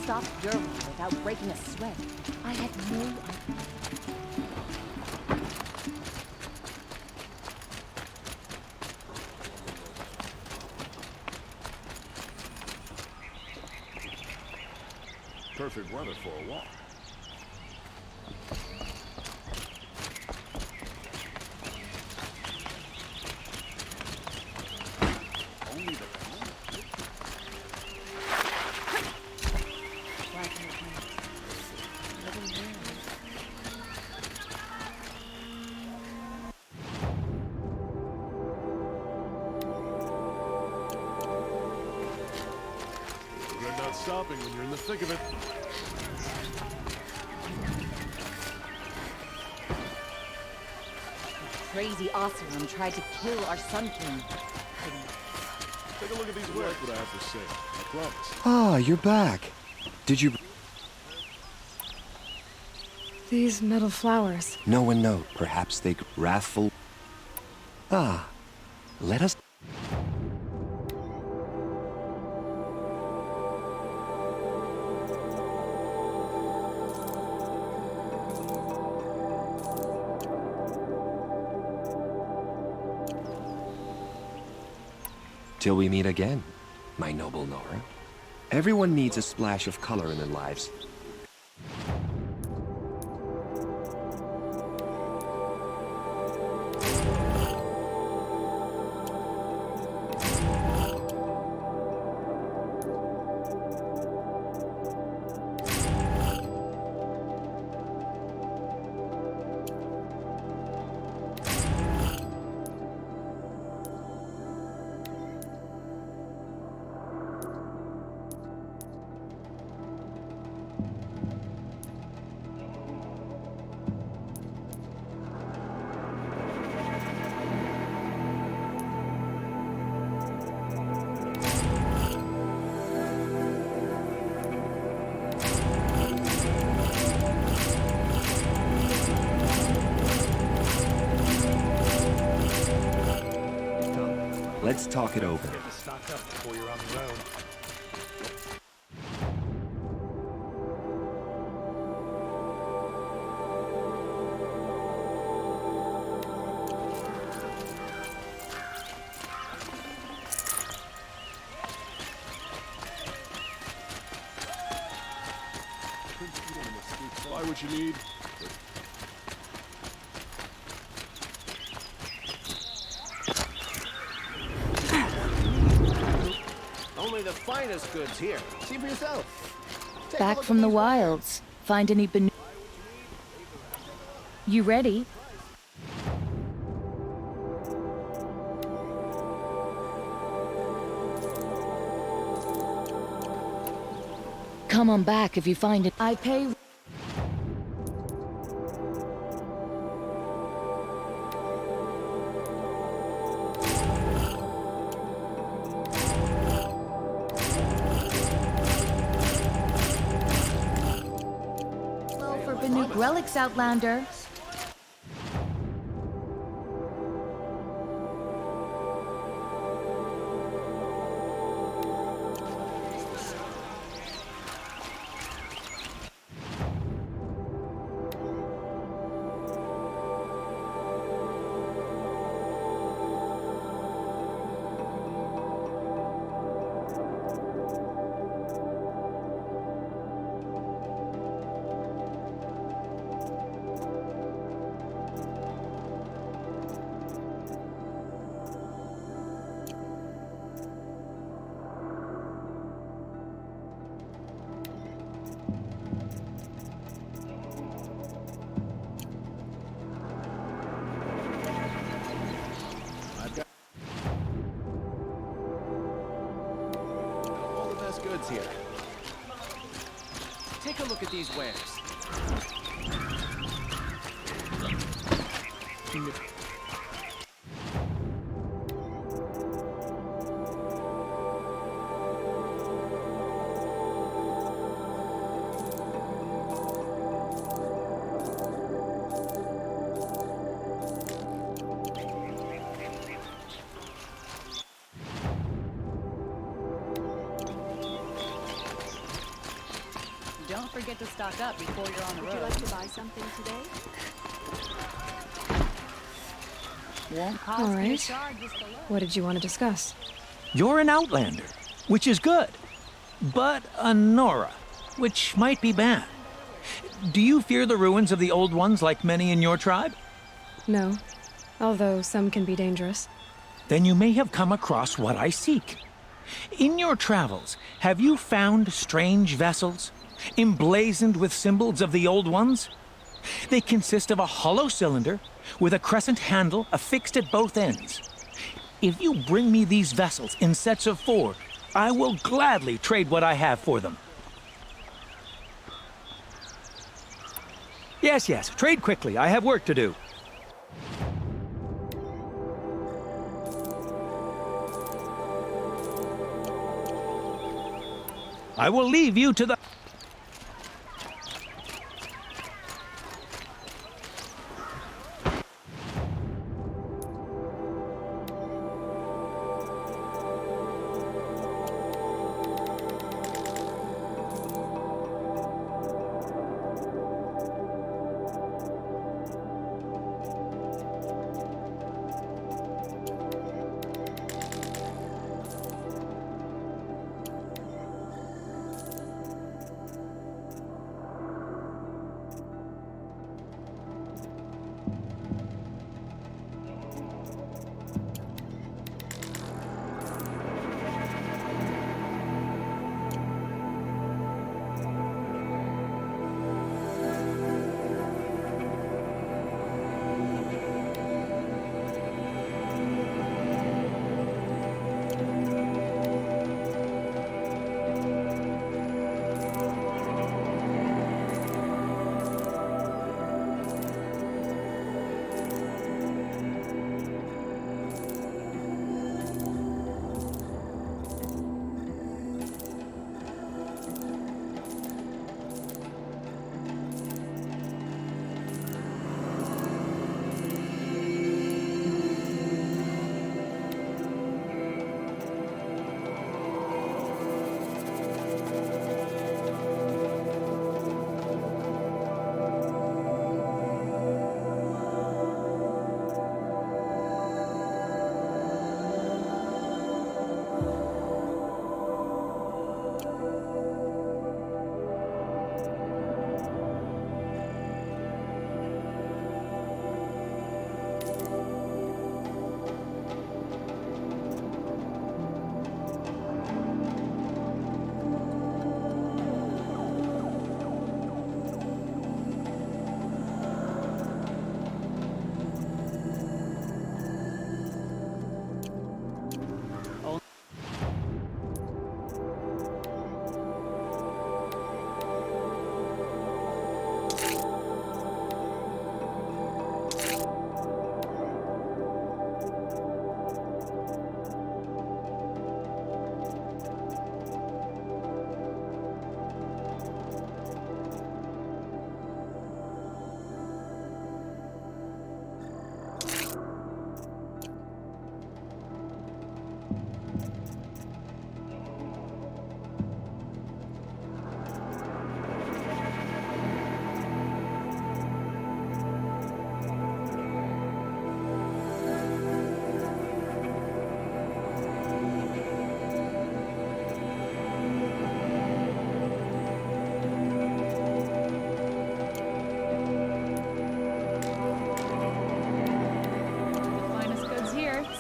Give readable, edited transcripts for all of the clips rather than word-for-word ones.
stop your run without breaking a sweat. I had no idea. Perfect weather for a walk. Only the Regret not stopping when you're in the thick of it. Crazy Oseram tried to kill our Sun King. Take a look at these words. What I have to say. I promise. Ah, you're back. Did you... These metal flowers. No one knows. Perhaps they... Wrathful... Ah, let us... Till we meet again, my noble Nora. Everyone needs a splash of color in their lives. Let's talk it over. Get to stock up before you're on the road. Buy what you need. Only the finest goods here. See for yourself. Take a Back look from at the these wilds. Find any You ready? Come on back if you find it. I pay... Well, for Banuk relics, Outlander. all the best goods here. Take a look at these wares. Don't forget to stock up before you're on the Would you road. like to buy something today? Won't cost All you a right. charge just to look. What did you want to discuss? You're an outlander, which is good. But a Nora, which might be bad. Do you fear the ruins of the old ones like many in your tribe? No, although some can be dangerous. Then you may have come across what I seek. In your travels, have you found strange vessels, emblazoned with symbols of the old ones? They consist of a hollow cylinder with a crescent handle affixed at both ends. If you bring me these vessels in sets of 4, I will gladly trade what I have for them. Yes, trade quickly. I have work to do. I will leave you to the...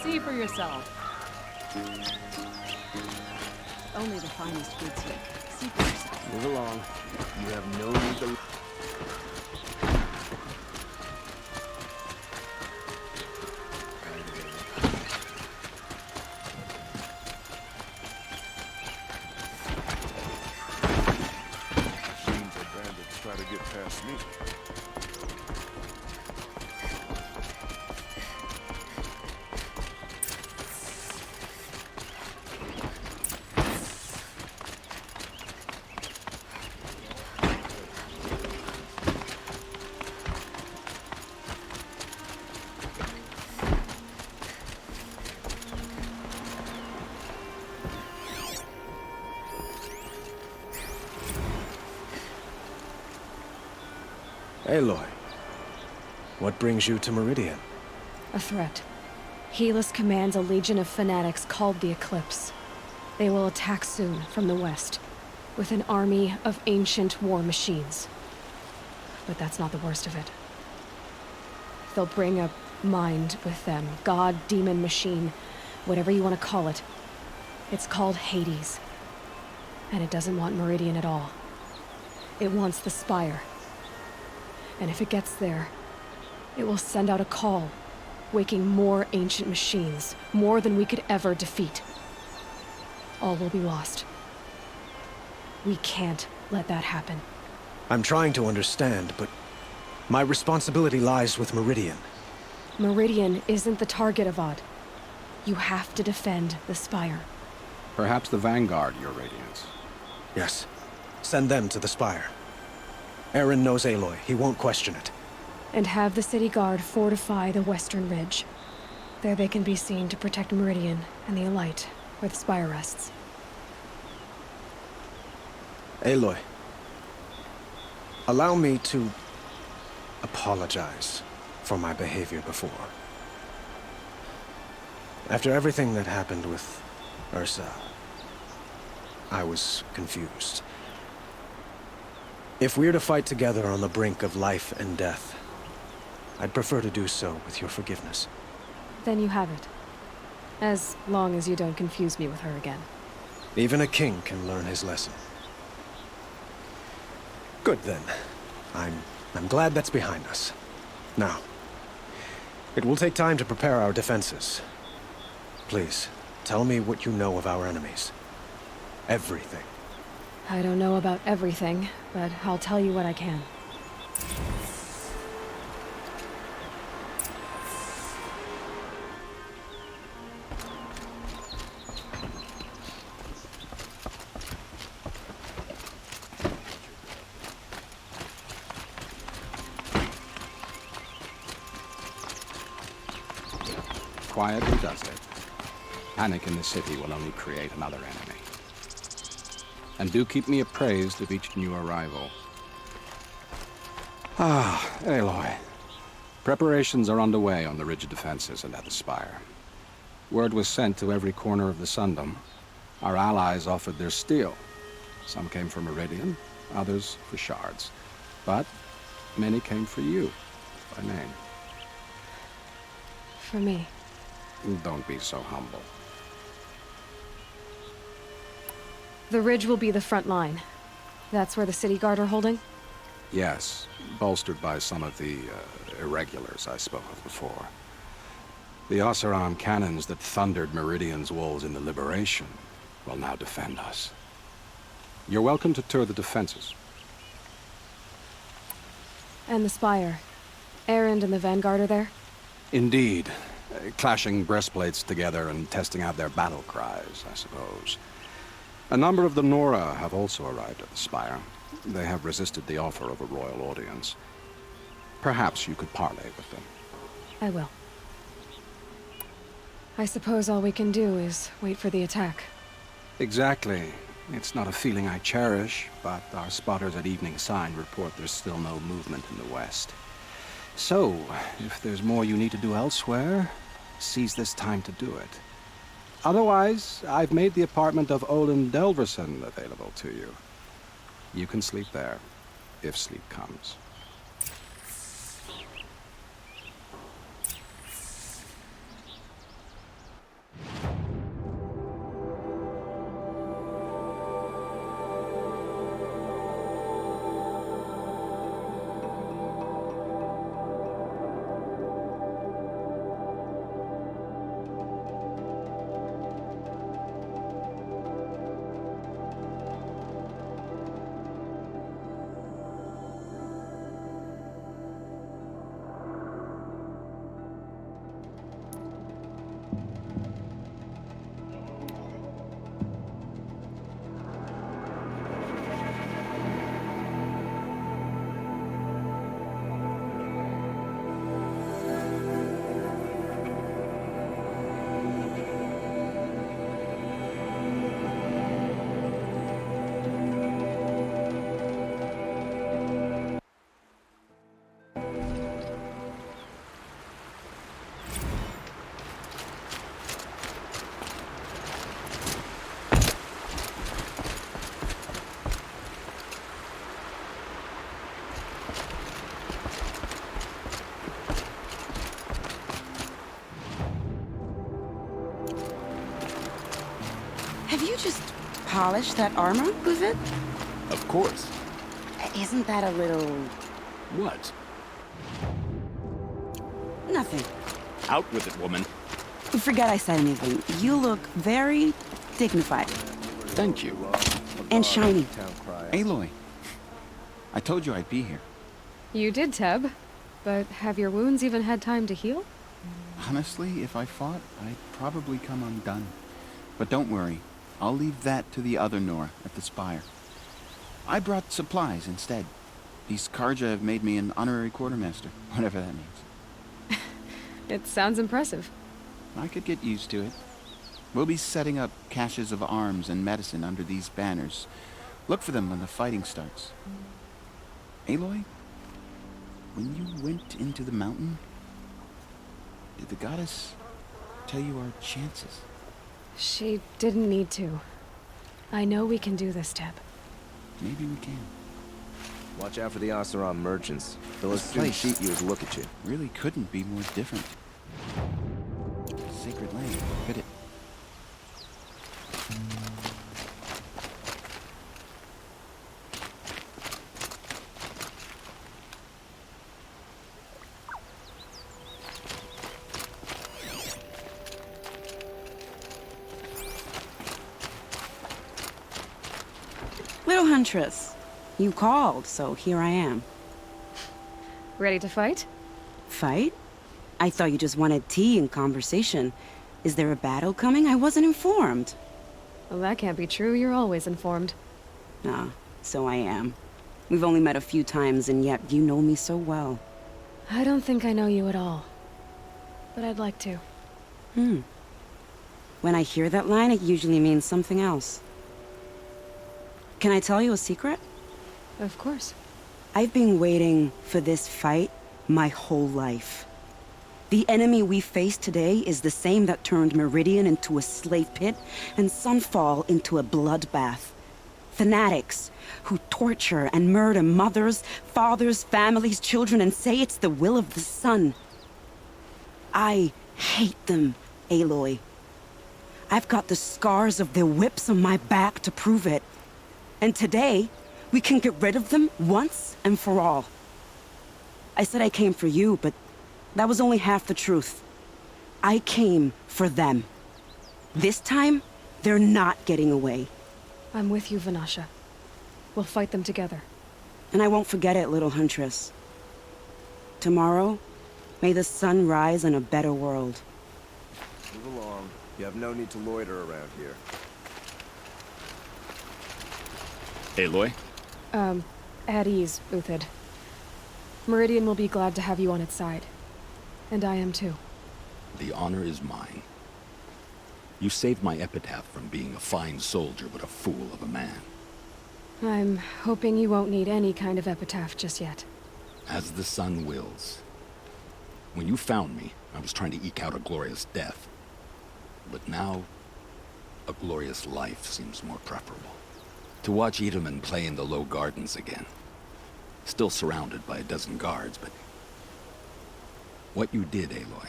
See for yourself. Only the finest goods here. See for yourself. Move along. You have no need to... Machines or bandits try to get past me. Aloy, what brings you to Meridian? A threat. Helis commands a legion of fanatics called the Eclipse. They will attack soon from the west, with an army of ancient war machines. But that's not the worst of it. They'll bring a mind with them. God, demon, machine, whatever you want to call it. It's called Hades. And it doesn't want Meridian at all. It wants the Spire. And if it gets there, it will send out a call, waking more ancient machines, more than we could ever defeat. All will be lost. We can't let that happen. I'm trying to understand, but my responsibility lies with Meridian. Meridian isn't the target, Avad. You have to defend the Spire. Perhaps the Vanguard, Your Radiance. Yes. Send them to the Spire. Aaron knows Aloy. He won't question it. And have the city guard fortify the western ridge. There they can be seen to protect Meridian and the Elite, where the Spire rests. Aloy, allow me to apologize for my behavior before. After everything that happened with Ursa, I was confused. If we're to fight together on the brink of life and death, I'd prefer to do so with your forgiveness. Then you have it. As long as you don't confuse me with her again. Even a king can learn his lesson. Good then. I'm glad that's behind us. Now, it will take time to prepare our defenses. Please, tell me what you know of our enemies. Everything. I don't know about everything, but I'll tell you what I can. Quietly does it. Panic in the city will only create another enemy. And do keep me appraised of each new arrival. Ah, Aloy. Preparations are underway on the ridge defenses and at the Spire. Word was sent to every corner of the Sundom. Our allies offered their steel. Some came for Meridian, others for shards. But many came for you, by name. For me. Don't be so humble. The ridge will be the front line. That's where the city guard are holding? Yes, bolstered by some of the irregulars I spoke of before. The Oseram cannons that thundered Meridian's walls in the Liberation will now defend us. You're welcome to tour the defenses. And the Spire. Erend and the Vanguard are there? Indeed. Clashing breastplates together and testing out their battle cries, I suppose. A number of the Nora have also arrived at the Spire. They have resisted the offer of a royal audience. Perhaps you could parley with them. I will. I suppose all we can do is wait for the attack. Exactly. It's not a feeling I cherish, but our spotters at Evening Sign report there's still no movement in the west. So, if there's more you need to do elsewhere, seize this time to do it. Otherwise, I've made the apartment of Olin Delverson available to you. You can sleep there, if sleep comes. polish that armor with it? Of course. Isn't that a little... What? Nothing. Out with it, woman. Forget I said anything. You look very dignified. Thank you. And shiny. Aloy. I told you I'd be here. You did, Teb. But have your wounds even had time to heal? Honestly, if I fought, I'd probably come undone. But don't worry. I'll leave that to the other Nora at the Spire. I brought supplies instead. These Karja have made me an honorary quartermaster, whatever that means. It sounds impressive. I could get used to it. We'll be setting up caches of arms and medicine under these banners. Look for them when the fighting starts. Aloy, when you went into the mountain, did the goddess tell you our chances? She didn't need to. I know we can do this, Teb. Maybe we can. Watch out for the Oseram merchants. They'll as soon shoot you as look at you. Really couldn't be more different. Sacred land, could it? Little Huntress, you called, so here I am. Ready to fight? Fight? I thought you just wanted tea and conversation. Is there a battle coming? I wasn't informed. Well, that can't be true. You're always informed. Ah, so I am. We've only met a few times, and yet you know me so well. I don't think I know you at all. But I'd like to. When I hear that line, it usually means something else. Can I tell you a secret? Of course. I've been waiting for this fight my whole life. The enemy we face today is the same that turned Meridian into a slave pit and Sunfall into a bloodbath. Fanatics who torture and murder mothers, fathers, families, children, and say it's the will of the sun. I hate them, Aloy. I've got the scars of their whips on my back to prove it. And today, we can get rid of them once and for all. I said I came for you, but that was only half the truth. I came for them. This time, they're not getting away. I'm with you, Vanasha. We'll fight them together. And I won't forget it, little Huntress. Tomorrow, may the sun rise in a better world. Move along. You have no need to loiter around here. Aloy? At ease, Uthid. Meridian will be glad to have you on its side. And I am too. The honor is mine. You saved my epitaph from being a fine soldier but a fool of a man. I'm hoping you won't need any kind of epitaph just yet. As the sun wills. When you found me, I was trying to eke out a glorious death. But now, a glorious life seems more preferable. To watch Edelman play in the low gardens again. Still surrounded by a dozen guards, but... what you did, Aloy,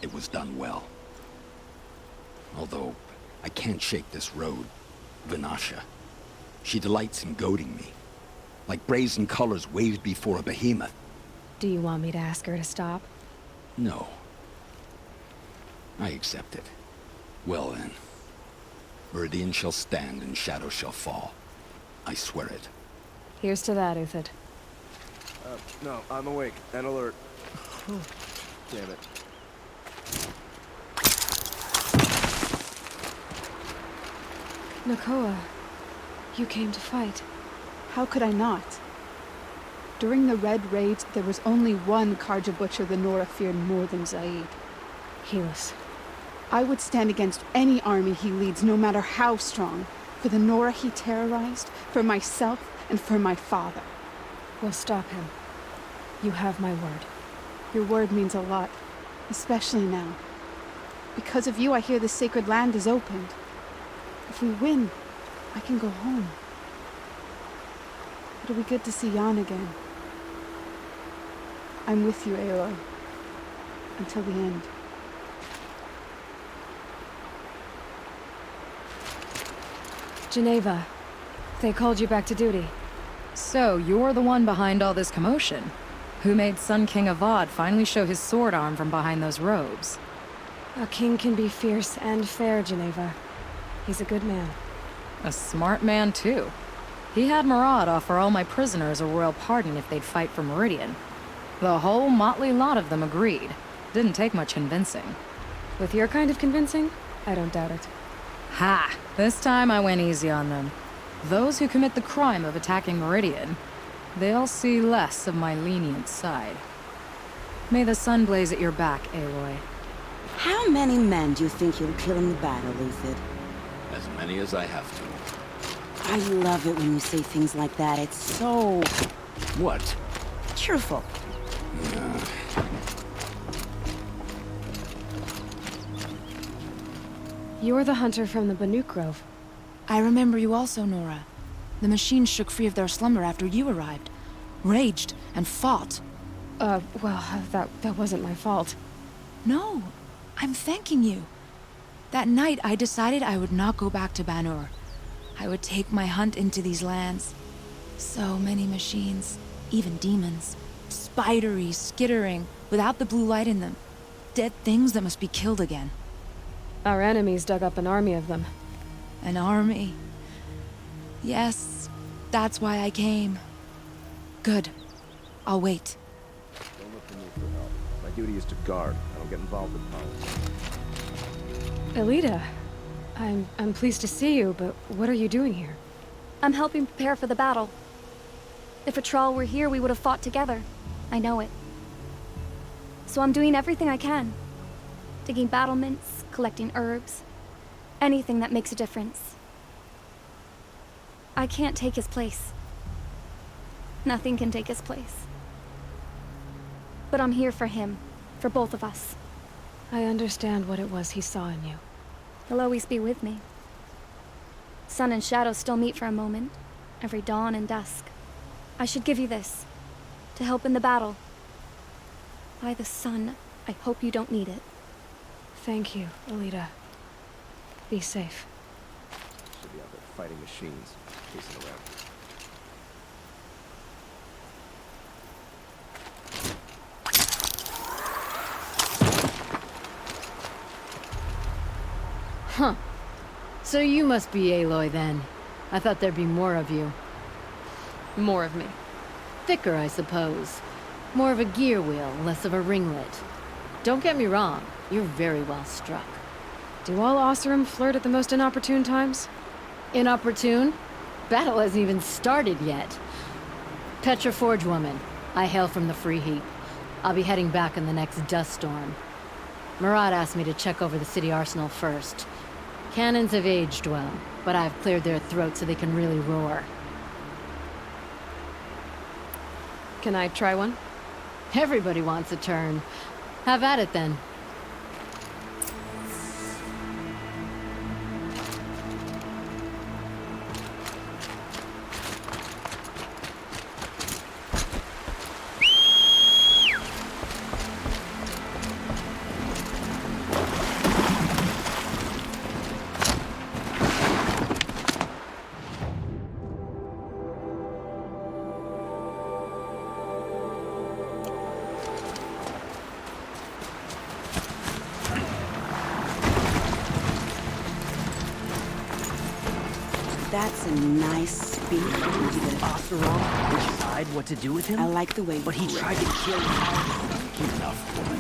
it was done well. Although, I can't shake this road, Vanasha. She delights in goading me. Like brazen colors waved before a behemoth. Do you want me to ask her to stop? No. I accept it. Well then. Meridian shall stand and shadow shall fall. I swear it. Here's to that, Uthid. No, I'm awake and alert. Damn it. Nakoa, you came to fight. How could I not? During the Red Raids, there was only one Karja butcher the Nora feared more than Zaid. Helis. I would stand against any army he leads, no matter how strong. For the Nora he terrorized, for myself, and for my father. We'll stop him. You have my word. Your word means a lot, especially now. Because of you, I hear the sacred land is opened. If we win, I can go home. It'll be good to see Jan again. I'm with you, Aloy. Until the end. Geneva. They called you back to duty. So, you're the one behind all this commotion. Who made Sun King Avad finally show his sword arm from behind those robes? A king can be fierce and fair, Geneva. He's a good man. A smart man, too. He had Murad offer all my prisoners a royal pardon if they'd fight for Meridian. The whole motley lot of them agreed. Didn't take much convincing. With your kind of convincing, I don't doubt it. Ha! This time I went easy on them. Those who commit the crime of attacking Meridian, they'll see less of my lenient side. May the sun blaze at your back, Aloy. How many men do you think you'll kill in the battle, Luthid? As many as I have to. I love it when you say things like that. It's so... What? cheerful. You're the hunter from the Banuk Grove. I remember you also, Nora. The machines shook free of their slumber after you arrived. Raged and fought. Well, that wasn't my fault. No, I'm thanking you. That night, I decided I would not go back to Banur. I would take my hunt into these lands. So many machines, even demons. Spidery, skittering, without the blue light in them. Dead things that must be killed again. Our enemies dug up an army of them. An army. Yes, that's why I came. Good. I'll wait. Don't look to me for help. My duty is to guard. I don't get involved in politics. Elita, I'm pleased to see you, but what are you doing here? I'm helping prepare for the battle. If Atral were here, we would have fought together. I know it. So I'm doing everything I can. Digging battlements, collecting herbs. Anything that makes a difference. I can't take his place. Nothing can take his place. But I'm here for him. For both of us. I understand what it was he saw in you. He'll always be with me. Sun and shadow still meet for a moment. Every dawn and dusk. I should give you this. To help in the battle. By the sun, I hope you don't need it. Thank you, Elita. Be safe. Should be out there fighting machines, chasing around. Huh. So you must be Aloy then. I thought there'd be more of you. More of me. Thicker, I suppose. More of a gear wheel, less of a ringlet. Don't get me wrong, you're very well struck. Do all Oseram flirt at the most inopportune times? Inopportune? Battle hasn't even started yet. Petra Forge woman. I hail from the Free Heap. I'll be heading back in the next dust storm. Murad asked me to check over the city arsenal first. Cannons have aged well, but I've cleared their throats so they can really roar. Can I try one? Everybody wants a turn. Have at it then. That's a nice speech. Oseram will decide what to do with him? I like the way. But he tried to kill Enough, woman.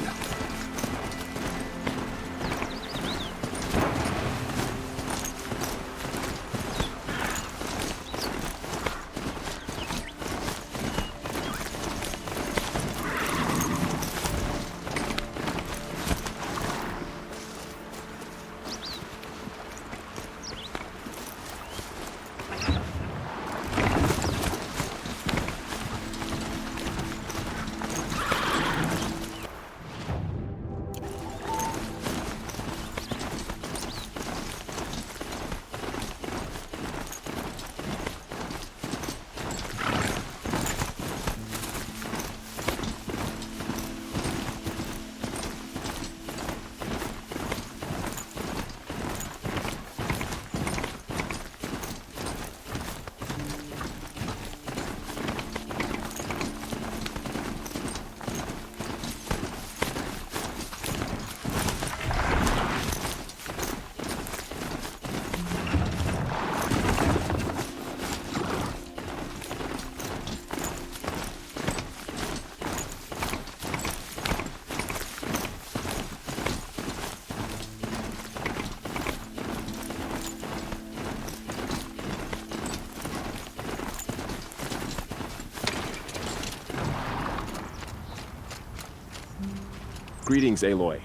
Greetings, Aloy.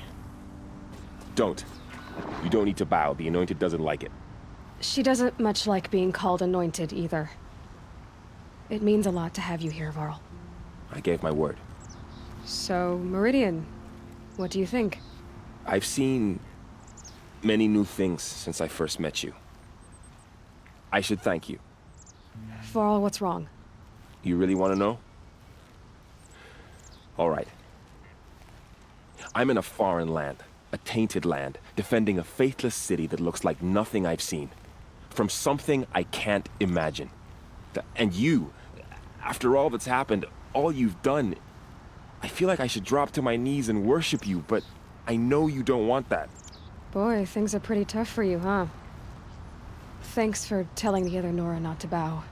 Don't. You don't need to bow. The Anointed doesn't like it. She doesn't much like being called anointed, either. It means a lot to have you here, Varl. I gave my word. So, Meridian, what do you think? I've seen many new things since I first met you. I should thank you. Varl, what's wrong? You really want to know? All right. I'm in a foreign land, a tainted land, defending a faithless city that looks like nothing I've seen. From something I can't imagine. And you, after all that's happened, all you've done, I feel like I should drop to my knees and worship you, but I know you don't want that. Boy, things are pretty tough for you, huh? Thanks for telling the other Nora not to bow.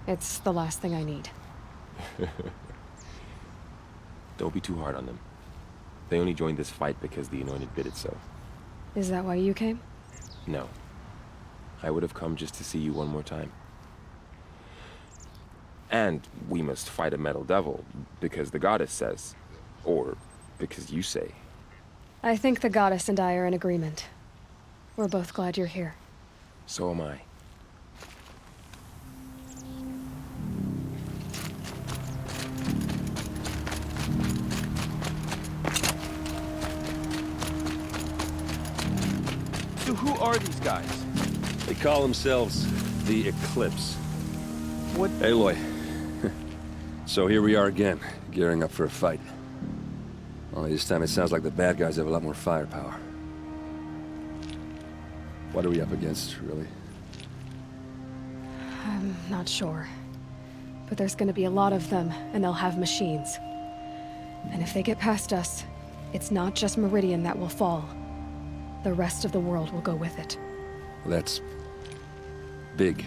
It's the last thing I need. Don't be too hard on them. They only joined this fight because the Anointed bid it so. Is that why you came? No. I would have come just to see you one more time. And we must fight a metal devil, because the goddess says. Or because you say. I think the goddess and I are in agreement. We're both glad you're here. So am I. So who are these guys? They call themselves the Eclipse. What? Aloy. So here we are again, gearing up for a fight. Only this time it sounds like the bad guys have a lot more firepower. What are we up against, really? I'm not sure. But there's gonna be a lot of them, and they'll have machines. And if they get past us, it's not just Meridian that will fall. The rest of the world will go with it. Well, that's big.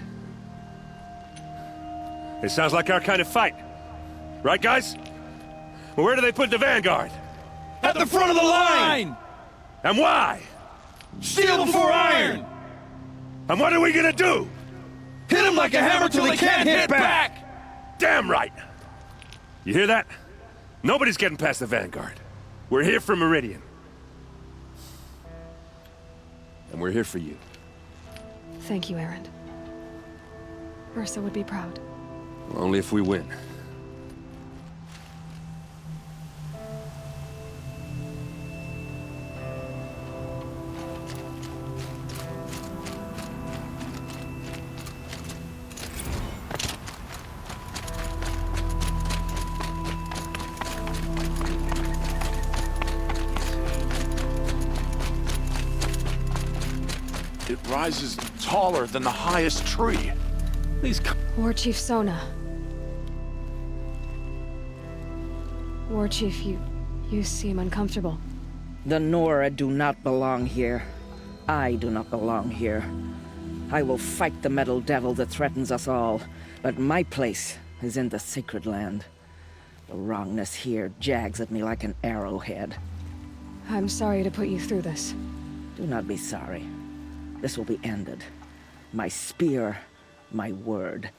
It sounds like our kind of fight. Right, guys? Well, where do they put the Vanguard? At the front of the line! And why? Steel before iron! And what are we gonna do? Hit them like a hammer till they can't hit back! Damn right! You hear that? Nobody's getting past the Vanguard. We're here for Meridian. And we're here for you. Thank you, Erend. Ursa would be proud. Only if we win. It rises taller than the highest tree. These War Chief Sona. War Chief, you seem uncomfortable. The Nora do not belong here. I do not belong here. I will fight the metal devil that threatens us all, but my place is in the sacred land. The wrongness here jags at me like an arrowhead. I'm sorry to put you through this. Do not be sorry. This will be ended. My spear, my word.